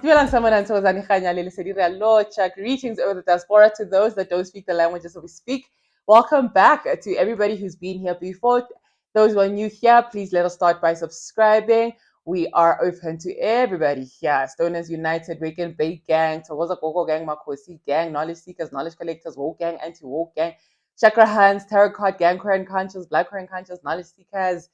Greetings over the diaspora to those that don't speak the languages that we speak. Welcome back to everybody who's been here before. Those who are new here, please let us start by subscribing. We are open to everybody here. Stoners United, Waken Bait Gang, Togoza Gogo Gang, Makosi Gang, Knowledge Seekers, Knowledge Collectors, Woke Gang, Anti-Woke Gang, Chakra Hands, Tarot Card Gang, Korean Conscious, Black Korean Conscious, Knowledge Seekers.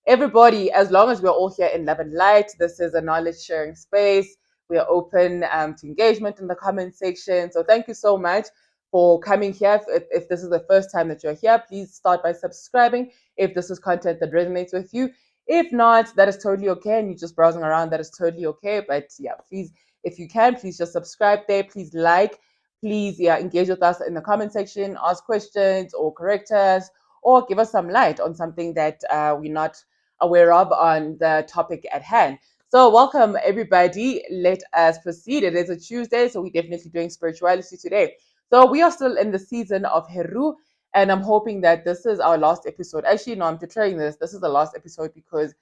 Everybody, as long as we're all here in love and light, this is a knowledge sharing space. We are open to engagement in the comment section. So thank you so much for coming here. If this is the first time that you're here, please start by subscribing if this is content that resonates with you. If not, that is totally okay. And you're just browsing around, that is totally okay. But yeah, please, if you can, please just subscribe there. Please like, please engage with us in the comment section, ask questions or correct us, or give us some light on something that we're not aware of on the topic at hand. So welcome everybody. Let us proceed. It is a Tuesday, so we're definitely doing spirituality today. So we are still in the season of Heru, and I'm hoping that this is our last episode. Actually, no, I'm declaring this. This is the last episode because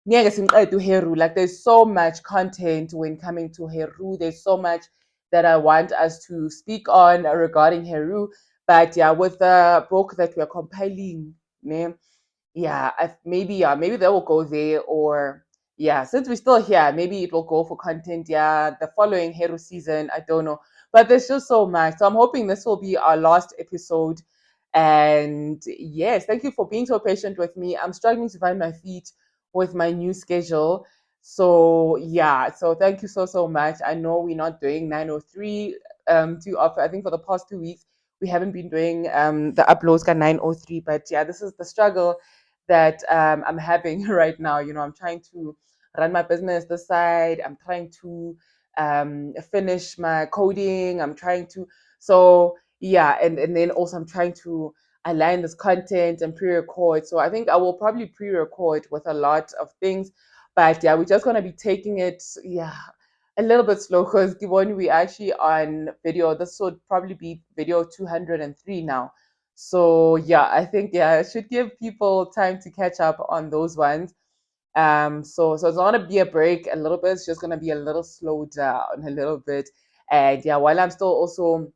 like there's so much content when coming to Heru. There's so much that I want us to speak on regarding Heru. But yeah, with the book that we're compiling, maybe they will go there, or since we're still here, maybe it will go for content the following Heru season. I don't know, but there's just so much, so I'm hoping this will be our last episode. And yes, thank you for being so patient with me. I'm struggling to find my feet with my new schedule, so thank you so much. I know we're not doing 903 too often. I think for the past 2 weeks we haven't been doing the uploads at 903, but this is the struggle that I'm having right now. I'm trying to run my business this side. I'm trying to finish my coding. I'm trying to, and then also I'm trying to align this content and pre-record. So I think I will probably pre-record with a lot of things, but we're just gonna be taking it a little bit slow because given we actually on video, this would probably be video 203 now. So I think it should give people time to catch up on those ones. So it's not gonna be a break a little bit. It's just gonna be a little slowed down a little bit. And while I'm still also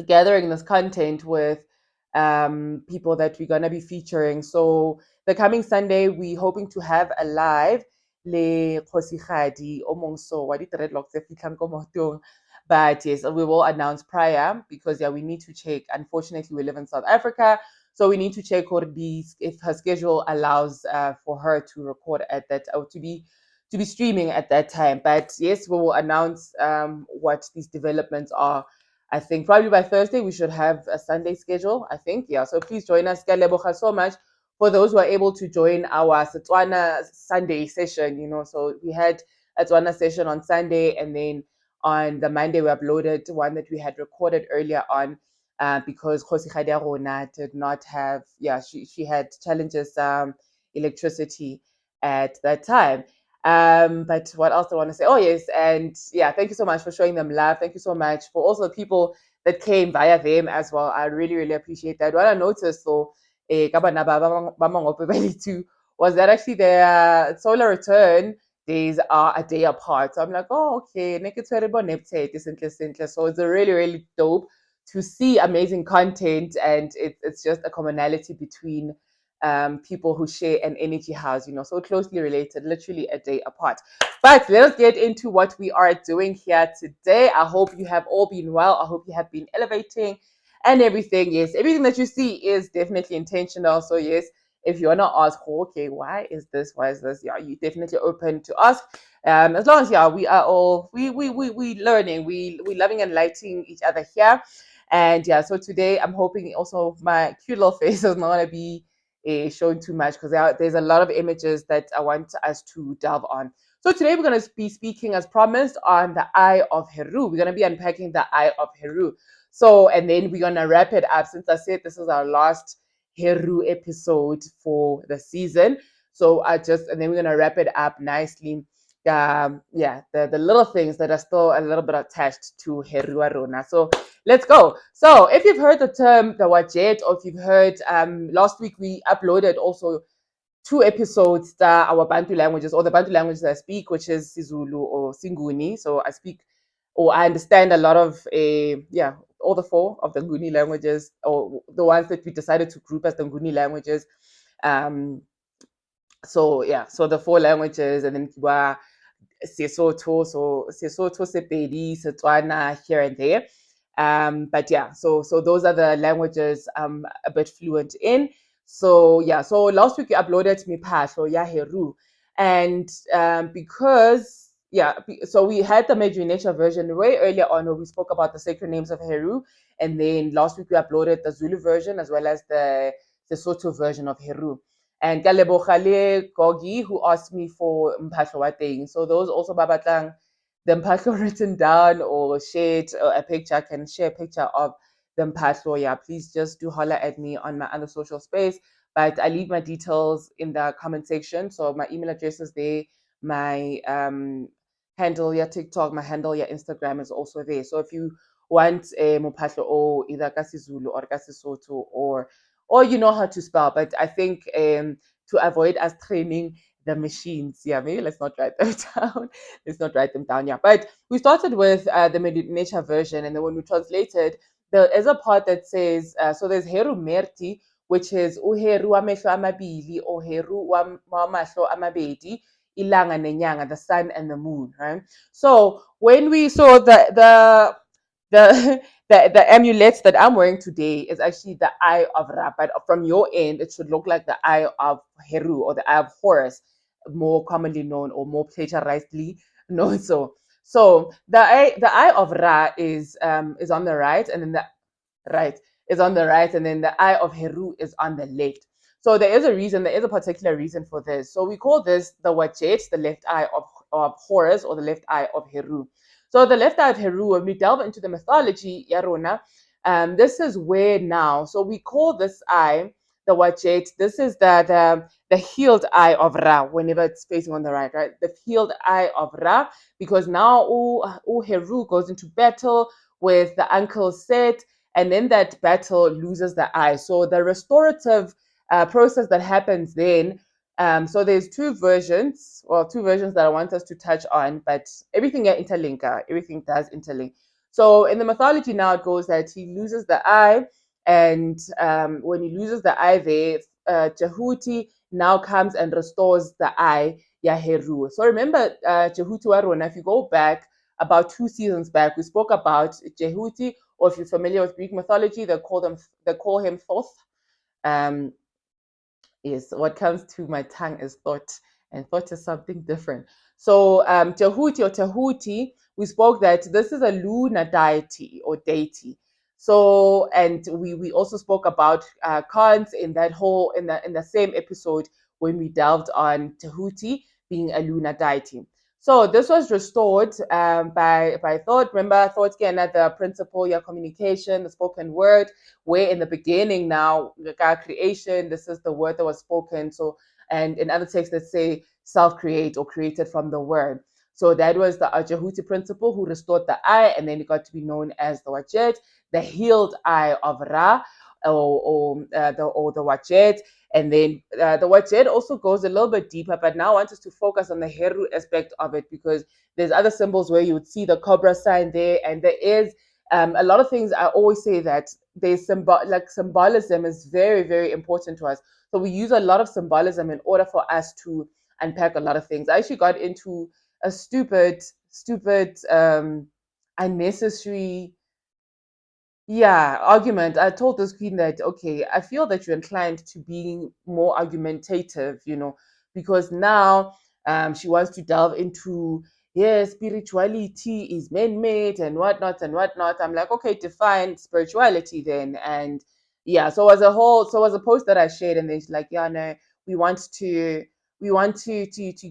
gathering this content with people that we're gonna be featuring. So the coming Sunday, we're hoping to have a live le Kgosana omongso wa di-dreadlocks tse fitlhang ko maotong. But yes, we will announce prior because we need to check. Unfortunately, we live in South Africa, so we need to check if her schedule allows for her to record at that, or to be streaming at that time. But yes, we will announce what these developments are. I think probably by Thursday we should have a Sunday schedule, I think. So please join us. Ke a leboga so much for those who are able to join our Setswana Sunday session. So we had a Setswana session on Sunday, and then on the Monday we uploaded one that we had recorded earlier on because Kgosana Rona did not have, she had challenges, electricity at that time. But what else do I want to say? Oh yes, and thank you so much for showing them love. Thank you so much for also the people that came via them as well. I really, really appreciate that. What I noticed though, was that actually their solar return days are a day apart. So I'm like, oh, okay. So it's a really, really dope to see amazing content, and it's just a commonality between people who share an energy house, so closely related, literally a day apart. But let us get into what we are doing here today. I hope you have all been well. I hope you have been elevating and everything. Yes, everything that you see is definitely intentional. So yes, if you want to ask, okay, why is this? You definitely open to ask. As long as we are all we learning, we loving and lighting each other here. And so today I'm hoping also my cute little face is not gonna be showing too much, because there's a lot of images that I want us to delve on. So today we're going to be speaking, as promised, on the Eye of Heru. We're going to be unpacking the Eye of Heru. So, and then we're going to wrap it up, since I said this is our last Heru episode for the season. So and then we're going to wrap it up nicely. The little things that are still a little bit attached to Heru Arona. So let's go. So if you've heard the term the Wadjet, or if you've heard, last week we uploaded also two episodes that our Bantu languages or the Bantu languages I speak, which is Sizulu or Singuni. So I speak or I understand a lot of all the four of the Nguni languages, or the ones that we decided to group as the Nguni languages. Um, so the four languages, and then Sesotho, so Sesotho, Sepedi, Setswana, here and there. But yeah, so those are the languages I'm a bit fluent in. So yeah, so last week you uploaded me so yeah, Heru. And because so we had the major nature version way earlier on where we spoke about the sacred names of Heru, and then last week we uploaded the Zulu version as well as the Sesotho version of Heru. And Kalebokhale Gogi, who asked me for Mpahlo wa teng. So those also babatlang the Mpahlo written down or shared a picture, can share a picture of the Mpahlo. Yeah, please just do holler at me on my other social space. But I leave my details in the comment section. So my email address is there. My handle, yeah, TikTok, my handle, yeah, Instagram is also there. So if you want a Mpahlo or either Kasizulu or Kasisoto or you know how to spell, but I think to avoid us training the machines, yeah, maybe let's not write them down. Let's not write them down, yeah. But we started with the nature version, and then when we translated, there is a part that says, so there's Heru Merti, which is Uheru amehlo amabili, or Heru amahlo amabedi, ilanga nenyanga, the sun and the moon, right? So when we saw the the amulets that I'm wearing today is actually the eye of Ra, but from your end, it should look like the eye of Heru or the eye of Horus, more commonly known or more plagiarizedly known. So the eye of Ra is on the right, and then the right is on the right, and then the eye of Heru is on the left. So there is a reason, there is a particular reason for this. So we call this the Wadjet, the left eye of Horus, or the left eye of Heru. So the left eye of Heru, when we delve into the mythology, Yarona, this is where now, so we call this eye the Wadjet. This is the healed eye of Ra, whenever it's facing on the right, right? The healed eye of Ra, because now Heru goes into battle with the uncle Set, and then that battle loses the eye. So the restorative process that happens then. So there's two versions that I want us to touch on, but everything interlink. Everything does interlink. So in the mythology now, it goes that he loses the eye, and when he loses the eye, there, Jehuti now comes and restores the eye, Yaheru. So remember, Jehuti Warona, if you go back about 2 seasons back, we spoke about Jehuti, or if you're familiar with Greek mythology, they call him Thoth. Um, yes, what comes to my tongue is thought, and thought is something different. So Jehuti or Tehuti, we spoke that this is a lunar deity or deity. So, and we also spoke about Khans in the same episode when we delved on Tehuti being a lunar deity. So this was restored by thought. Remember, thought again at the principle, your communication, the spoken word, where in the beginning now, God creation, this is the word that was spoken. So, and in other texts that say self-create or created from the word. So that was the Jehuti principle who restored the eye, and then it got to be known as the Wadjet, the healed eye of Ra, or the Wadjet. And then the Wadjet also goes a little bit deeper, but now I want us to focus on the Heru aspect of it, because there's other symbols where you would see the cobra sign there, and there is a lot of things. I always say that there's symbolism is very, very important to us. So we use a lot of symbolism in order for us to unpack a lot of things. I actually got into a stupid, unnecessary argument. I told this queen that, okay, I feel that you're inclined to being more argumentative, because now she wants to delve into, yeah, spirituality is man-made and whatnot and whatnot. I'm like, okay, define spirituality then. And yeah, so as a post that I shared, and then she's like, yeah, no, we want to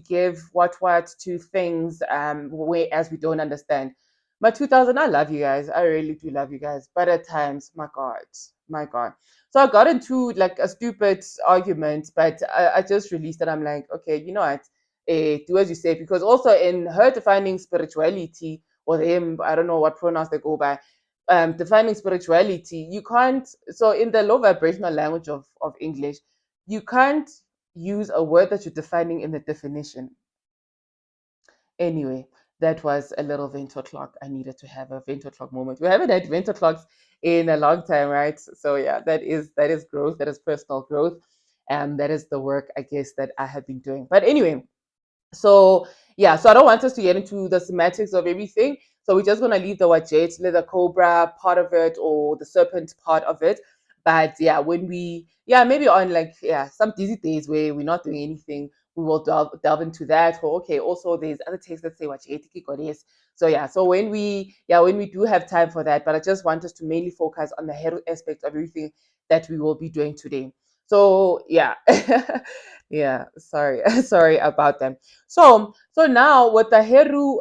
give what to things as we don't understand. My 2000, I love you guys. I really do love you guys. But at times, my God, my God. So I got into like a stupid argument, but I just released it. I'm like, okay, you know what? Do as you say. Because also in her defining spirituality, or him, I don't know what pronouns they go by, defining spirituality, you can't, so in the low vibrational language of English, you can't use a word that you're defining in the definition. Anyway, that was a little vento clock. I needed to have a vento clock moment. We haven't had vento clocks in a long time, right? So yeah, that is growth. That is personal growth, and that is the work, I guess, that I have been doing. But anyway, so yeah, so I don't want us to get into the semantics of everything. So we're just gonna leave the Wadjet, the cobra part of it or the serpent part of it. But yeah, when we maybe on like some dizzy days where we're not doing anything, we will delve into that. Or okay, also there's other texts that say Wadjet goddess. So yeah, so when we do have time for that, but I just want us to mainly focus on the Heru aspect of everything that we will be doing today. So yeah, yeah. Sorry, sorry about them. So now with the Heru,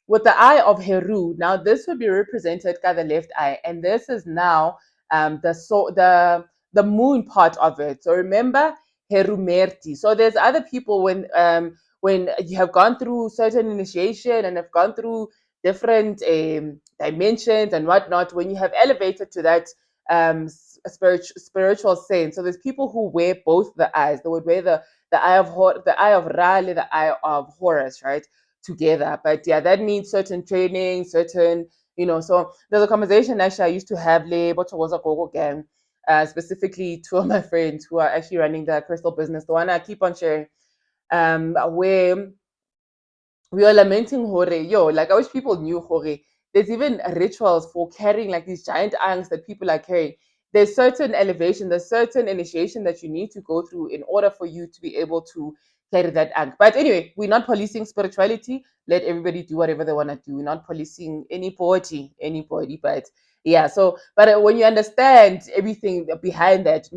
with the eye of Heru, now this would be represented by the left eye, and this is now the moon part of it. So remember Heru Merti. So there's other people when you have gone through certain initiation and have gone through different dimensions and whatnot. When you have elevated to that spiritual sense, so there's people who wear both the eyes. They would wear the eye of the eye of Ra, the eye of Horus, right, together. But yeah, that needs certain training, certain So there's a conversation actually I used to have but was a Gogo gang, specifically two of my friends who are actually running the crystal business, the one I keep on sharing, where we are lamenting Hore. Like I wish people knew Hore. There's even rituals for carrying like these giant angs that people are carrying. There's certain elevation, there's certain initiation that you need to go through in order for you to be able to carry that ang. But anyway, we're not policing spirituality. Let everybody do whatever they want to do. We're not policing anybody. But yeah, but when you understand everything behind that,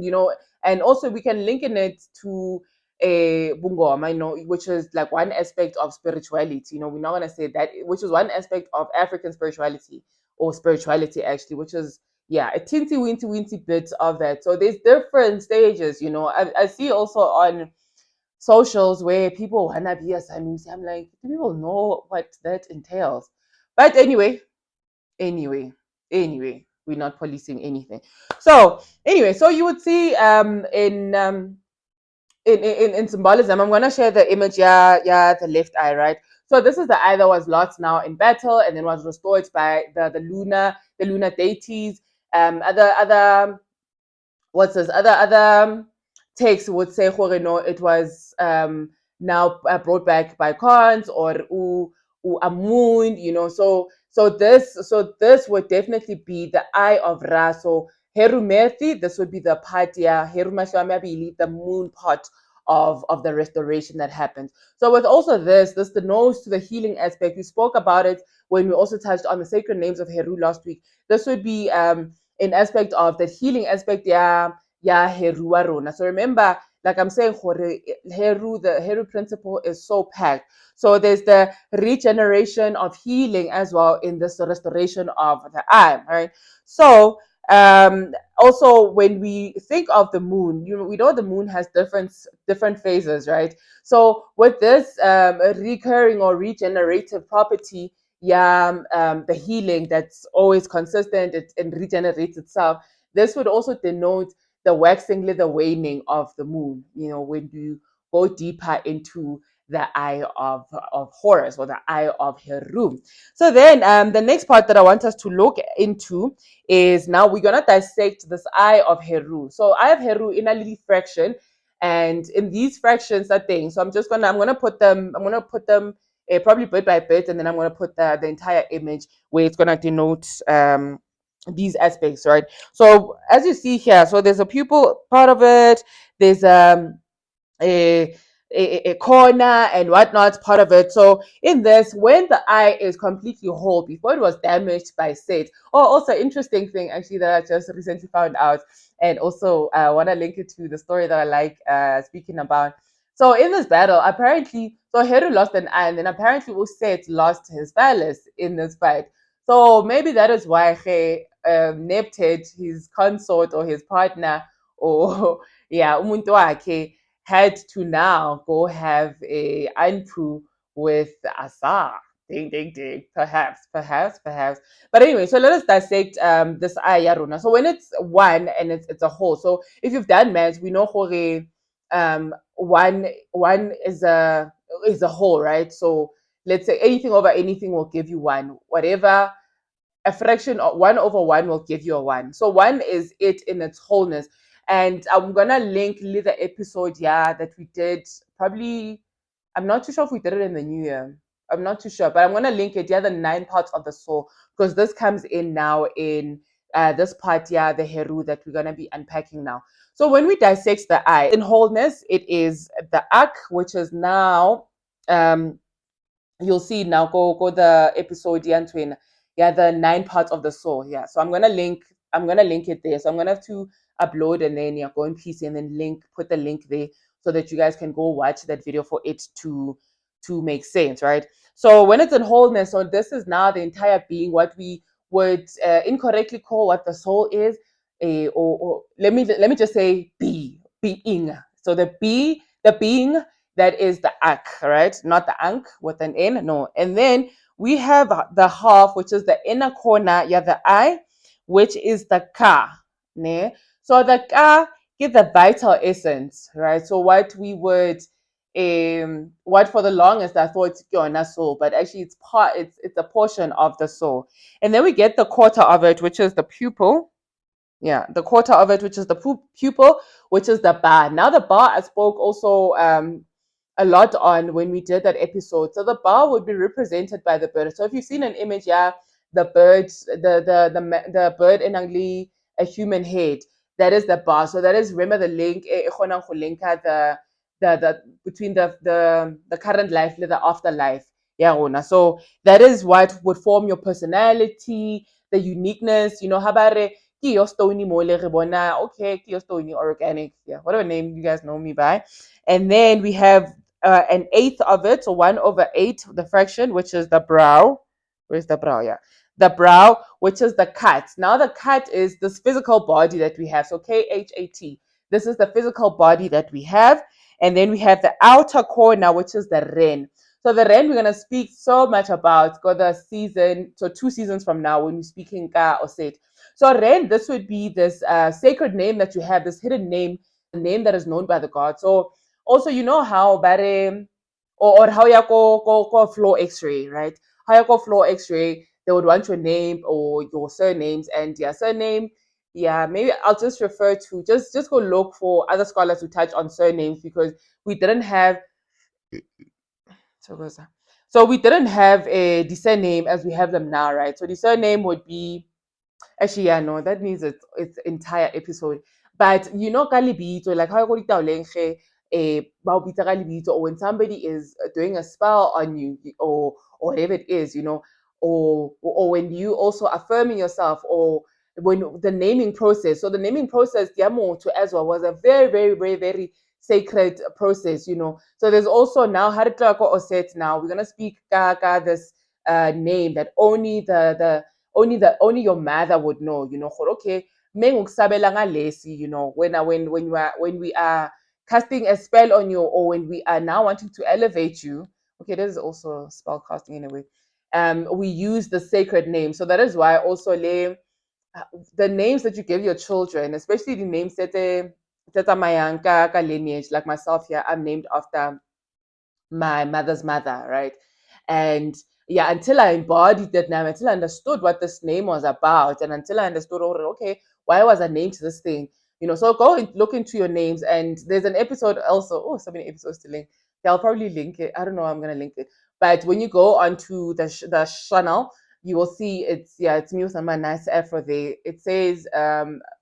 and also we can link in it to a bungoma, which is like one aspect of spirituality. We're not gonna say that, which is one aspect of African spirituality or spirituality actually, which is a teensy weensy bit of that. So there's different stages. I see also on socials where people wanna be a sanusi. I'm like, do people know what that entails? But anyway, we're not policing anything. So anyway, so you would see in symbolism, I'm gonna share the image, the left eye, right? So this is the eye that was lost now in battle and then was restored by the lunar deities. Other what's this? Other texts would say, no, it was now brought back by Khans or Amun, So this would definitely be the eye of Ra. So Heru Merthi, this would be the part, Heru Mashwamabili, the moon part of the restoration that happens. So with also this the nose to the healing aspect, we spoke about it when we also touched on the sacred names of Heru last week. This would be an aspect of the healing aspect, Heru Arona. So remember, like I'm saying, the Heru principle is so packed. So there's the regeneration of healing as well in this restoration of the eye, right? So also when we think of the moon, we know the moon has different phases, right? So with this recurring or regenerative property, the healing that's always consistent and regenerates itself, this would also denote the waxing, the waning of the moon, when you go deeper into the eye of Horus or the eye of Heru. So then the next part that I want us to look into is now we're going to dissect this eye of Heru. So eye of Heru in a little fraction, and in these fractions are things. So I'm going to put them probably bit by bit, and then I'm going to put the entire image where it's going to denote these aspects, right? So as you see here, so there's a pupil part of it, there's a a corner and whatnot part of it. So in this, when the eye is completely whole before it was damaged by Set. Also interesting thing actually that I just recently found out, and also I want to link it to the story that I like speaking about. So in this battle, apparently, so Heru lost an eye, and then apparently Set lost his phallus in this fight. So maybe that is why he nepted his consort or his partner, or umuntu wakhe, had to now go have a anpu with Asa. Ding, ding, ding. Perhaps. But anyway, so let us dissect this ayaruna. So when it's one and it's a whole. So if you've done maths, we know Hore, one is a whole, right? So let's say anything over anything will give you one. Whatever a fraction of 1/1 will give you a one. So one is it in its wholeness. And I'm gonna link the episode, yeah, that we did probably. I'm not too sure if we did it in the new year. I'm not too sure, but I'm gonna link it. Yeah, the 9 parts of the soul, because this comes in now in this part, yeah, the Heru that we're gonna be unpacking now. So when we dissect the eye in wholeness, it is the Ak, which is now you'll see now go the episode twin, yeah, the 9 parts of the soul, yeah. So I'm gonna link it there. So I'm gonna have to upload and then, yeah, go in PC and then put the link there so that you guys can go watch that video for it to make sense, right? So when it's in wholeness, so this is now the entire being, what we would incorrectly call what the soul is, or let me just say being. So the being, that is the ak, right? Not the ank with an n, no. And then we have the half, which is the inner corner, yeah, the I, which is the ka, ne? So the ka give the vital essence, right? So what we would what for the longest I thought Kgosana soul, but actually it's a portion of the soul. And then we get the quarter of it, which is the pupil. Yeah, the quarter of it, which is the pupil, which is the bar. Now the bar I spoke also a lot on when we did that episode. So the bar would be represented by the bird. So if you've seen an image, yeah, the bird, the bird in Angli, a human head, that is the bar. So that is, remember, the link the between the current life and the afterlife. Yeah, Rona. So that is what would form your personality, the uniqueness. Habare ke yo stony mo le re bona, okay, ke yo stony organic, yeah, whatever name you guys know me by. And then we have an eighth of it, so 1/8, the fraction, which is the brow. Where's the brow? Yeah. The brow, which is the cut. Now, the cut is this physical body that we have. So KHAT. This is the physical body that we have. And then we have the outer corner, which is the ren. So the ren, we're going to speak so much about go the season. So 2 seasons from now, when we're speaking ka or set. So ren, this would be this sacred name that you have, this hidden name, the name that is known by the god. So also, how bare or how you go floor x-ray, right? How you go floor x-ray, they would want your name or your surnames, and yeah, surname, yeah, maybe I'll just refer to just go look for other scholars who touch on surnames, because we didn't have so we didn't have the surname as we have them now, right? So the surname would be. Actually, yeah, no, that needs its entire episode. But ka lebitso, like how you go ditao ba o bitsa ka lebitso, or when somebody is doing a spell on you, or whatever it is, or when you also affirming yourself, or when the naming process. So the naming process, Diamo to Ezra, was a very, very, very, very sacred process, So there's also now Harakte or set. Now we're gonna speak this name that only your mother would know, okay, when we are casting a spell on you, or when we are now wanting to elevate you. Okay, this is also spell casting in a way. We use the sacred name. So that is why also the names that you give your children, especially the names that Mayanka lineage, like myself here, I'm named after my mother's mother, right? And yeah, until I embodied that name, until I understood what this name was about, and until I understood, okay, why was I named this thing? So go and look into your names. And there's an episode also. Oh, so many episodes to link. Yeah, I'll probably link it. I don't know. I'm gonna link it. But when you go onto the channel, you will see it's me with my nice afro there. It says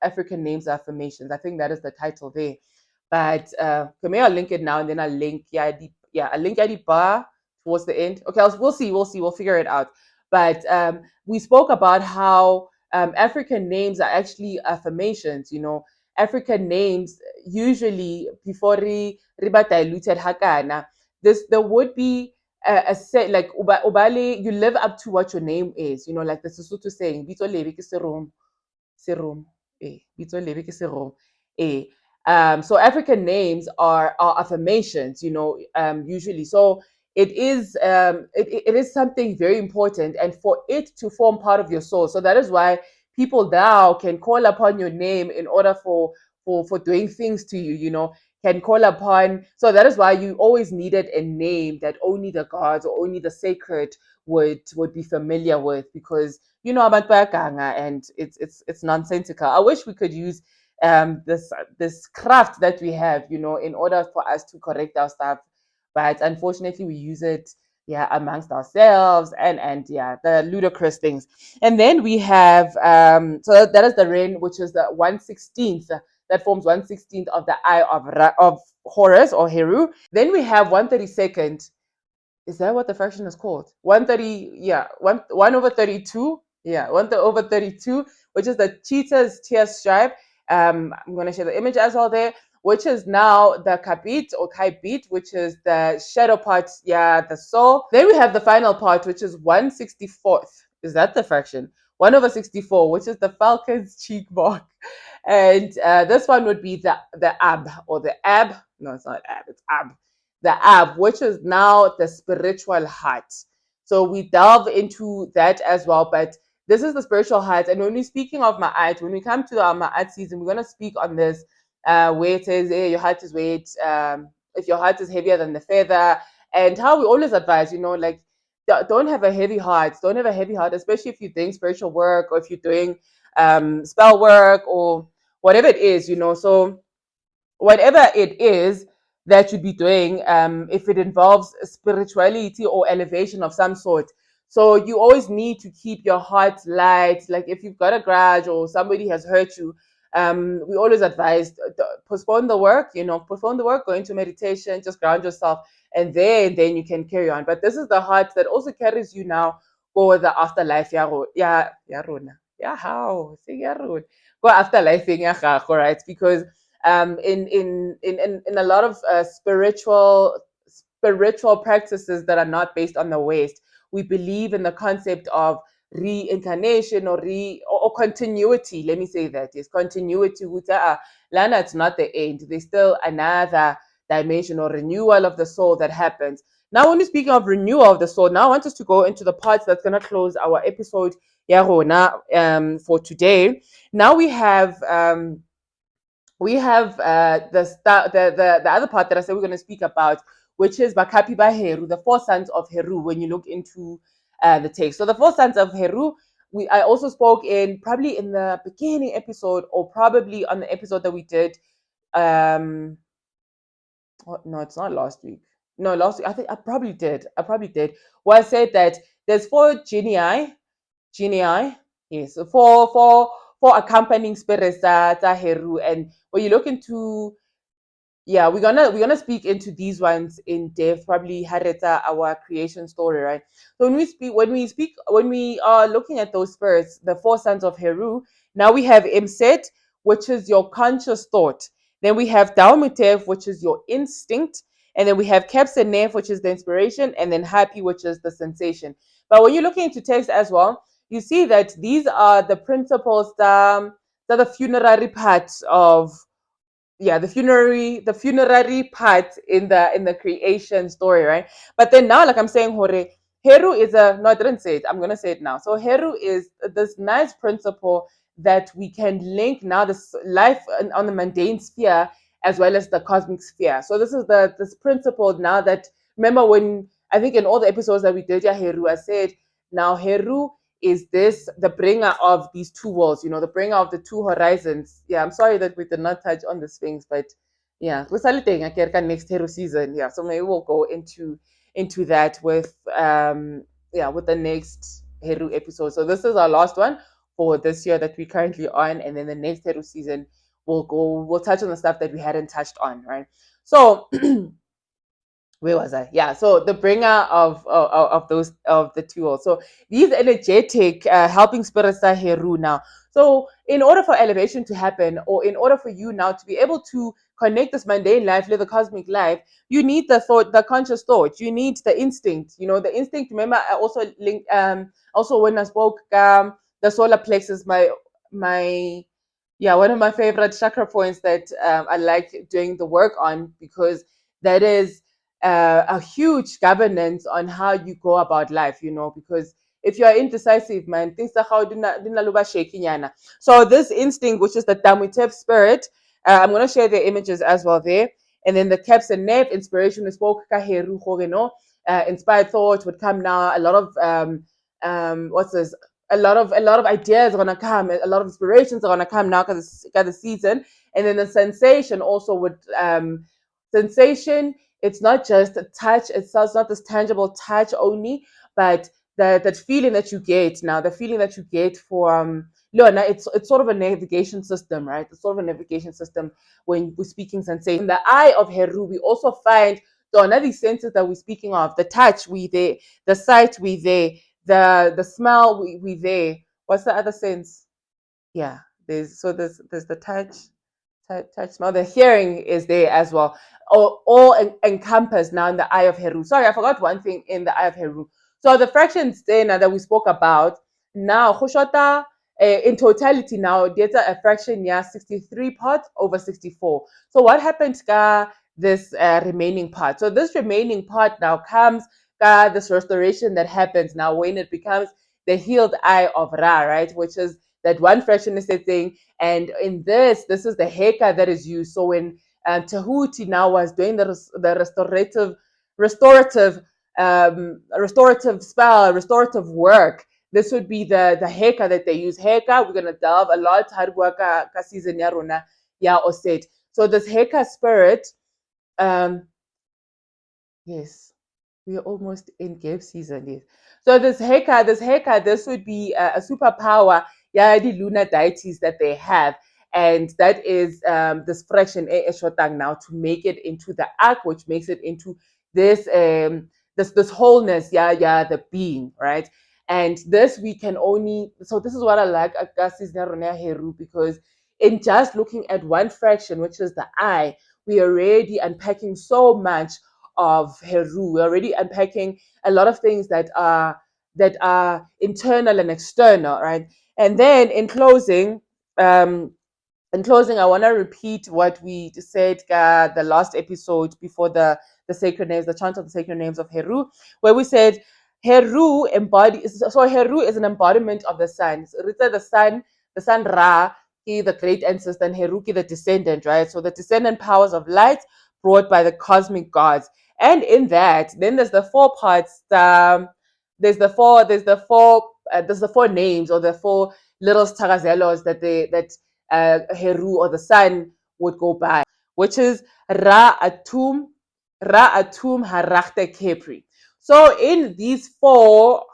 African names affirmations. I think that is the title there. But maybe I'll link it now, and then I'll link I'll link the bar towards the end. Okay, we'll see, we'll figure it out. But we spoke about how African names are actually affirmations. African names usually, before riba diluted hakana, there would be a set, like ubali, you live up to what your name is. Like the Sesotho saying, "Bitso lebe ke serum, bitso lebe ke serum, eh." So African names are affirmations, usually. So it is something very important, and for it to form part of your soul. So that is why people now can call upon your name in order for doing things to you. can call upon. So that is why you always needed a name that only the gods or only the sacred would be familiar with, because about Baganga, and it's nonsensical. I wish we could use this craft that we have, in order for us to correct our stuff, but unfortunately we use it, amongst ourselves, and yeah, the ludicrous things. And then we have so that is the Ren, which is the 1/16th, that forms 1/16th of the eye of Horus or Heru. Then we have 1/32nd. Is that what the fraction is called? 130, yeah, 1/32. Yeah, 1/32, which is the cheetah's tear stripe. I'm going to share the image as well there, which is now the Kapit or Kaibit, which is the shadow part, the soul. Then we have the final part, which is 1/64th. Is that the fraction? 1/64, which is the Falcon's cheek mark. And this one would be the ab, or the ab. No, it's not ab, it's ab. The ab, which is now the spiritual heart. So we delve into that as well. But this is the spiritual heart. And when we're speaking of Ma'at, when we come to our Ma'at season, we're going to speak on this, where it says, hey, your heart is weight, if your heart is heavier than the feather, and how we always advise, like, don't have a heavy heart. Don't have a heavy heart, especially if you're doing spiritual work, or if you're doing spell work, or whatever it is, So whatever it is that you'd be doing, if it involves spirituality or elevation of some sort. So you always need to keep your heart light. Like if you've got a grudge or somebody has hurt you, we always advise postpone the work, go into meditation, just ground yourself, and then you can carry on. But this is the heart that also carries you now for the afterlife. How? Go afterlife, right? Because in a lot of spiritual practices that are not based on the West, we believe in the concept of reincarnation or continuity. Let me say that. Yes, continuity. Lana, it's not the end. There's still another dimension or renewal of the soul that happens. Now, when we're speaking of renewal of the soul, now I want us to go into the parts that's going to close our episode for today. Now we have the other part that I said we're going to speak about, which is Bakapi by Heru, the four sons of Heru, when you look into the text. So the four sons of Heru, I also spoke probably in the beginning episode, or probably on the episode that we did. No, it's not last week. No, last week. I think I probably did. Well, I said that there's four genii. Yes, for accompanying spirits that Heru. And when you look into, we're gonna speak into these ones in depth, probably Harakte, our creation story, right? So when we are looking at those spirits, the four sons of Heru, now we have Imset, which is your conscious thought. Then we have Dalmutev, which is your instinct. And then we have Kgosana, which is the inspiration, and then Happy, which is the sensation. But when you're looking into text as well, you see that these are the principles, the funerary parts of the funerary part in the creation story, right? But then now, like I'm saying, Heru is I didn't say it, I'm gonna say it now. So Heru is this nice principle that we can link now this life on the mundane sphere as well as the cosmic sphere. So this is this principle now that, remember when I think in all the episodes that we did, Heru, I said now Heru is the bringer of these two worlds, the bringer of the two horizons. Yeah, I'm sorry that we did not touch on these things, but we're celebrating next Heru season. Yeah, so maybe we'll go into that with the next Heru episode. So this is our last one for this year that we're currently on, and then the next Heru season we'll touch on the stuff that we hadn't touched on, right? So where was I? Yeah, so the bringer of the two worlds. So these energetic helping spirits are Heru now. So in order for elevation to happen, or in order for you now to be able to connect this mundane life, live the cosmic life, you need the conscious thought. You need the instinct. The instinct. Remember, I also linked. Also, when I spoke, the solar plexus, one of my favorite chakra points that I like doing the work on, because that is a huge governance on how you go about life, because if you're indecisive, man, things are how shaking. So this instinct, which is the Damutev spirit, I'm going to share the images as well there. And then the caps and nep, inspiration we spoke ka Heru, inspired thought would come now. A lot of what's this? A lot of ideas are gonna come. A lot of inspirations are gonna come now because the season. And then the sensation also would sensation. It's not just a touch. It's not this tangible touch only, but that feeling that you get now. The feeling that you get for Leona, it's sort of a navigation system, right? It's sort of a navigation system when we're speaking sensation. In the eye of Heru, we also find these senses that we're speaking of: the touch, we there; the sight, we there; the smell, we there. What's the other sense? Yeah, there's the touch, smell. The hearing is there as well. All encompassed now in the eye of Heru. Sorry, I forgot one thing in the eye of Heru. So the fractions there now that we spoke about, now Kgosana, in totality now, there's a fraction, yeah, 63 parts over 64. So what happens to this remaining part? So this remaining part now comes this restoration that happens now when it becomes the healed eye of Ra, right? Which is that one fraction is sitting, and in this is the heka that is used. So when Tahuti now was doing the restorative spell, restorative work, this would be the heka that they use. Heka, we're gonna delve a lot. Ka season ya rona ya oset. So this heka spirit, yes, we are almost in Gabe season, yes. So this would be a superpower, yeah, the lunar deities that they have. And that is this fraction Eshotang now to make it into the ark, which makes it into this wholeness, the being, right? And this we can only, so this is what I like Agassiz Naronea Heru, because in just looking at one fraction, which is the eye, we are already unpacking so much of Heru. We're already unpacking a lot of things that are internal and external, right? And then in closing, I want to repeat what we said the last episode before the sacred names, the chant of the sacred names of Heru, where we said Heru embodies. So Heru is an embodiment of the sun. So the sun Ra, he the great ancestor, and Heru, the descendant, right? So the descendant powers of light brought by the cosmic gods. And in that, then there's the four parts. There's the four names, or the four little stagazelos that Heru or the sun would go by, which is Atum, Harakte, Khepri. So in these four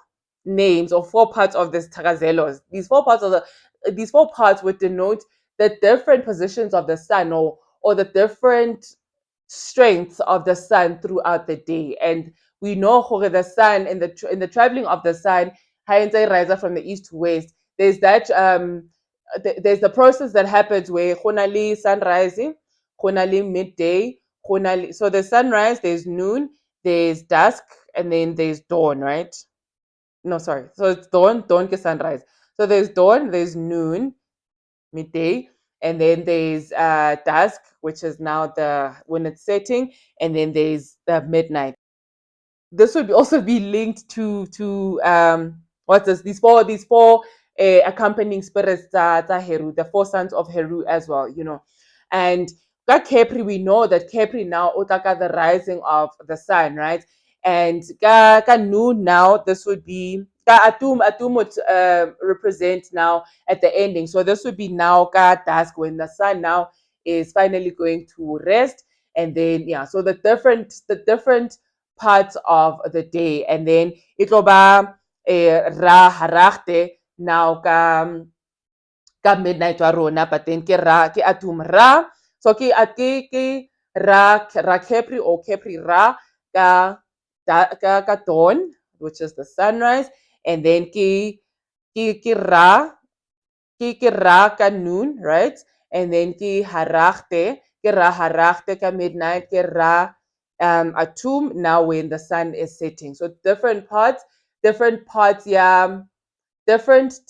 names or four parts of this Tagazelos, these four parts would denote the different positions of the sun, or the different strengths of the sun throughout the day. And we know the sun, in the traveling of the sun, rises from the east to west. There's that there's the process that happens where khonali sunrise, khonali midday, khonali. So there's sunrise, there's noon, there's dusk, and then there's dawn, right? No, sorry. So it's dawn ke sunrise. So there's dawn, there's noon, midday, and then there's dusk, which is now when it's setting, and then there's the midnight. This would also be linked to what's this? These four accompanying spirits, Heru, the four sons of Heru as well, and Khepri, we know that Khepri now otaka the rising of the sun, right? And ka noon now, this would be Atum would represent now at the ending. So this would be now ka dusk, when the sun now is finally going to rest. And then so the different parts of the day, and then it will be Ra Harakte now ka midnight wa rona, but then ke Atum Ra. So ke Ra Khepri, or Khepri Ra ka dawn, which is the sunrise, and then ke Ra ka noon, right? And then ke Ra Harakte ka midnight, ke Ra Atum now when the sun is setting. So different parts, different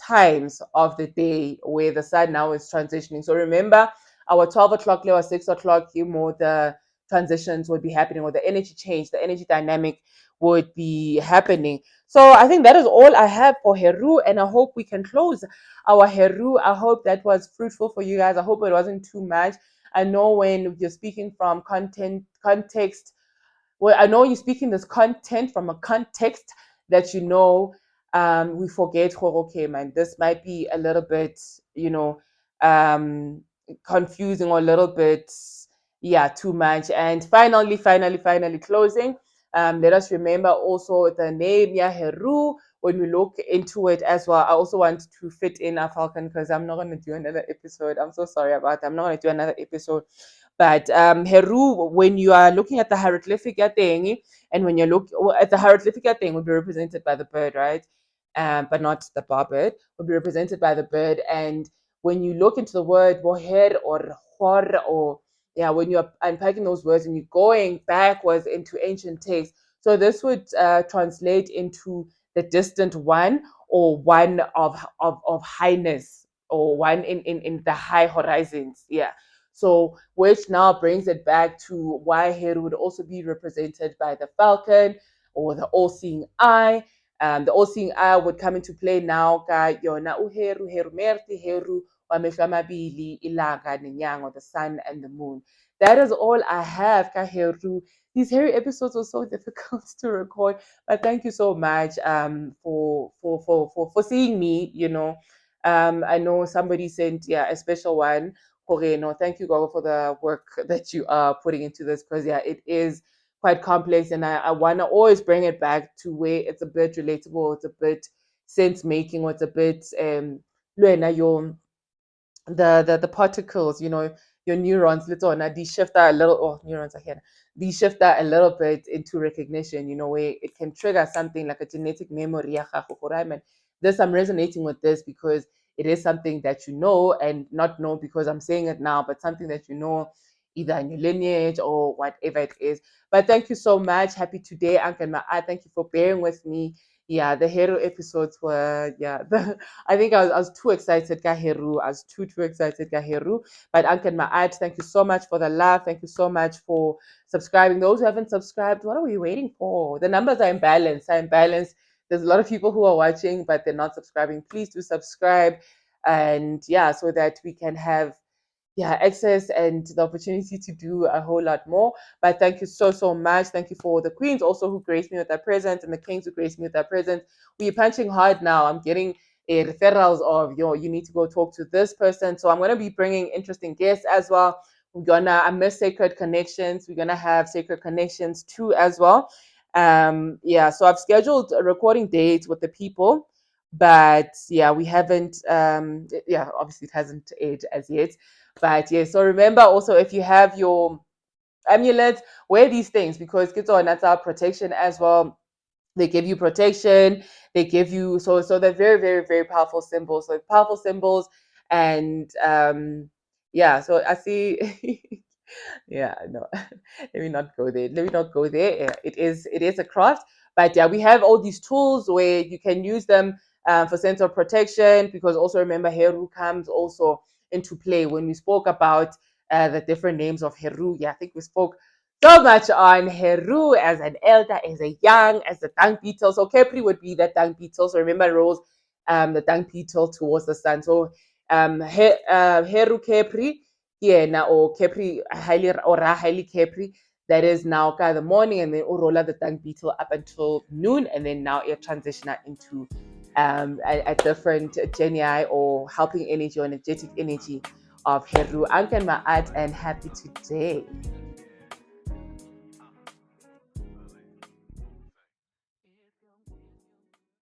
times of the day where the sun now is transitioning. So remember, our 12 o'clock or 6 o'clock, more the transitions would be happening, or the energy change, the energy dynamic would be happening. So I think that is all I have for Heru, and I hope we can close our Heru. I hope that was fruitful for you guys. I hope it wasn't too much. I know when you're speaking from context. Well, I know you're speaking this content from a context that we forget, oh, okay, man, this might be a little bit, um, confusing or a little bit, yeah, too much. And finally, closing, let us remember also the name, yeah, Heru. When we look into it as well, I also want to fit in a Falcon because I'm not going to do another episode. I'm so sorry about that. I'm not going to do another episode. But Heru, when you are looking at the hieroglyphic thing, and when you look at the hieroglyphic thing, will be represented by the bird, right? But not the barbird, will be represented by the bird. And when you look into the word boher or hor, or yeah, when you're unpacking those words and you're going backwards into ancient texts, so this would translate into the distant one, or one of highness, or one in the high horizons. Yeah. So, which now brings it back to why Heru would also be represented by the falcon or the all-seeing eye. The all-seeing eye would come into play now. Ka yona uHeru, Heru merti, Heru wamehlo amabili, ilanga nenyanga, the sun and the moon. That is all I have, ka Heru. These Heru episodes were so difficult to record, but thank you so much for seeing me. I know somebody sent a special one. Okay, no, thank you, Gogo, for the work that you are putting into this, because it is quite complex, and I want to always bring it back to where it's a bit relatable, it's a bit sense making, or it's a bit the particles, your neurons, little na these shift a little, neurons are here. These shift a little bit into recognition, where it can trigger something like a genetic memory. This, I'm resonating with this because it is something that and not know because I'm saying it now, but something that either in your lineage or whatever it is. But thank you so much. Happy today, Uncle Ma'a. Thank you for bearing with me. Yeah, the Hero episodes were, I think I was too excited, Heru. I was too excited, Heru. But Uncle Ma'at, thank you so much for the love. Thank you so much for subscribing. Those who haven't subscribed, what are we waiting for? The numbers are imbalanced. There's a lot of people who are watching, but they're not subscribing. Please do subscribe. And so that we can have access and the opportunity to do a whole lot more. But thank you so much. Thank you for the queens also who graced me with their presence, and the kings who graced me with their presence. We're punching hard now. I'm getting referrals of you need to go talk to this person. So I'm going to be bringing interesting guests as well. I miss Sacred Connections. We're gonna have Sacred Connections too as well. So I've scheduled a recording date with the people, but we haven't obviously it hasn't aired as yet. But so remember also, if you have your amulets, wear these things, because that's our protection as well. They give you protection. They give you so they're very, very, very powerful symbols. So powerful symbols, and so I see. No, let me not go there. Yeah, it is a craft, but we have all these tools where you can use them for sense of protection, because also remember Heru comes also into play when we spoke about the different names of Heru. I think we spoke so much on Heru as an elder, as a young, as the dung beetle. So Khepri would be that dung beetle. So remember, rose the dung beetle towards the sun. So Heru Khepri, now or Khepri highly Khepri. That is now kind of the morning, and then Orola the dung beetle up until noon, and then now it transition into a different genii or helping energy or energetic energy of Heru. Ankan Ma'at, and happy today.